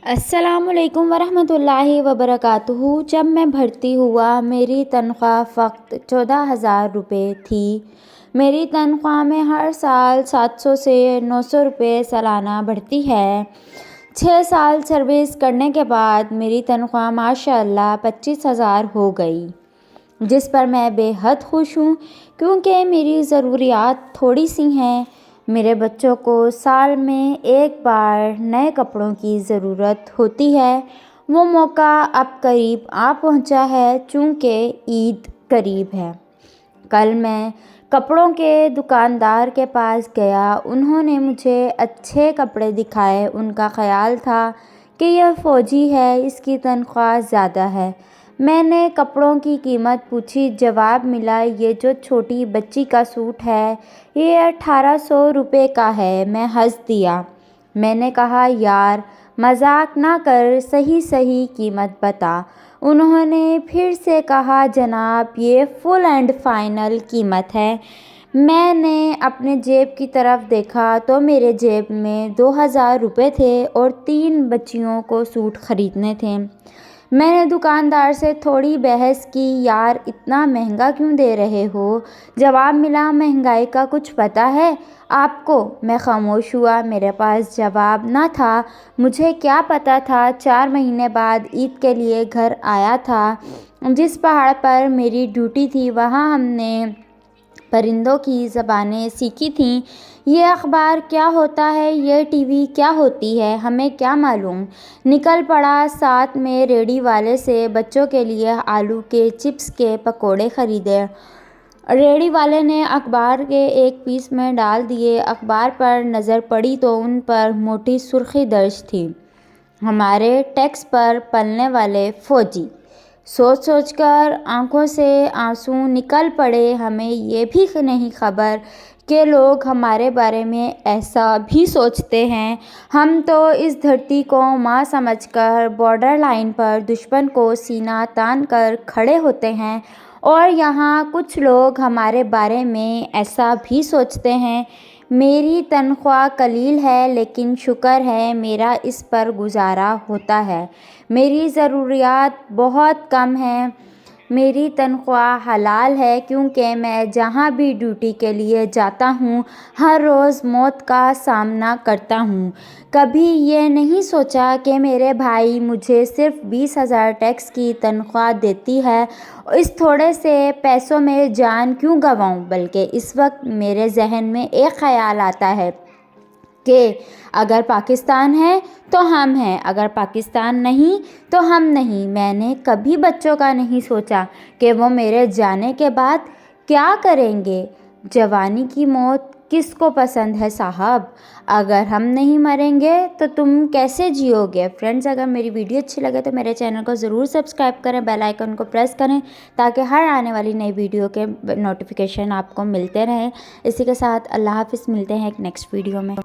السلام علیکم ورحمۃ اللہ وبرکاتہ۔ جب میں بھرتی ہوا میری تنخواہ فقط 14,000 روپے تھی۔ میری تنخواہ میں ہر سال 700 سے 900 روپے سالانہ بڑھتی ہے۔ 6 سال سروس کرنے کے بعد میری تنخواہ ماشاءاللہ 25,000 ہو گئی، جس پر میں بے حد خوش ہوں، کیونکہ میری ضروریات تھوڑی سی ہیں۔ میرے بچوں کو سال میں ایک بار نئے کپڑوں کی ضرورت ہوتی ہے۔ وہ موقع اب قریب آ پہنچا ہے، چونکہ عید قریب ہے۔ کل میں کپڑوں کے دکاندار کے پاس گیا۔ انہوں نے مجھے اچھے کپڑے دکھائے۔ ان کا خیال تھا کہ یہ فوجی ہے، اس کی تنخواہ زیادہ ہے۔ میں نے کپڑوں کی قیمت پوچھی۔ جواب ملا، یہ جو چھوٹی بچی کا سوٹ ہے یہ 1,800 روپے کا ہے۔ میں ہنس دیا۔ میں نے کہا، یار مذاق نہ کر، صحیح قیمت بتا۔ انہوں نے پھر سے کہا، جناب یہ فل اینڈ فائنل قیمت ہے۔ میں نے اپنے جیب کی طرف دیکھا تو میرے جیب میں 2,000 روپے تھے اور 3 بچیوں کو سوٹ خریدنے تھے۔ میں نے دکاندار سے تھوڑی بحث کی، یار اتنا مہنگا کیوں دے رہے ہو؟ جواب ملا، مہنگائی کا کچھ پتہ ہے آپ کو؟ میں خاموش ہوا۔ میرے پاس جواب نہ تھا۔ مجھے کیا پتہ تھا؟ 4 مہینے بعد عید کے لیے گھر آیا تھا۔ جس پہاڑ پر میری ڈیوٹی تھی وہاں ہم نے پرندوں کی زبانیں سیکھی تھیں۔ یہ اخبار کیا ہوتا ہے، یہ ٹی وی کیا ہوتی ہے، ہمیں کیا معلوم۔ نکل پڑا۔ ساتھ میں ریڑھی والے سے بچوں کے لیے آلو کے چپس کے پکوڑے خریدے۔ ریڑھی والے نے اخبار کے ایک پیس میں ڈال دیے۔ اخبار پر نظر پڑی تو ان پر موٹی سرخی درج تھی، ہمارے ٹیکس پر پلنے والے فوجی۔ سوچ کر آنکھوں سے آنسو نکل پڑے۔ ہمیں یہ بھی نہیں خبر کہ لوگ ہمارے بارے میں ایسا بھی سوچتے ہیں۔ ہم تو اس دھرتی کو ماں سمجھ کر بارڈر لائن پر دشمن کو سینہ تان کر کھڑے ہوتے ہیں، اور یہاں کچھ لوگ ہمارے بارے میں ایسا بھی سوچتے ہیں۔ میری تنخواہ قلیل ہے، لیکن شکر ہے میرا اس پر گزارا ہوتا ہے۔ میری ضروریات بہت کم ہیں۔ میری تنخواہ حلال ہے، کیونکہ میں جہاں بھی ڈیوٹی کے لیے جاتا ہوں ہر روز موت کا سامنا کرتا ہوں۔ کبھی یہ نہیں سوچا کہ میرے بھائی مجھے صرف 20,000 ٹیکس کی تنخواہ دیتی ہے، اس تھوڑے سے پیسوں میں جان کیوں گنواؤں؟ بلکہ اس وقت میرے ذہن میں ایک خیال آتا ہے کہ اگر پاکستان ہے تو ہم ہیں، اگر پاکستان نہیں تو ہم نہیں۔ میں نے کبھی بچوں کا نہیں سوچا کہ وہ میرے جانے کے بعد کیا کریں گے۔ جوانی کی موت کس کو پسند ہے صاحب؟ اگر ہم نہیں مریں گے تو تم کیسے جیو گے؟ فرینڈز، اگر میری ویڈیو اچھی لگے تو میرے چینل کو ضرور سبسکرائب کریں، بیل آئیکن کو پریس کریں، تاکہ ہر آنے والی نئی ویڈیو کے نوٹیفیکیشن آپ کو ملتے رہیں۔ اسی کے ساتھ اللہ حافظ، ملتے ہیں ایک نیکسٹ ویڈیو میں۔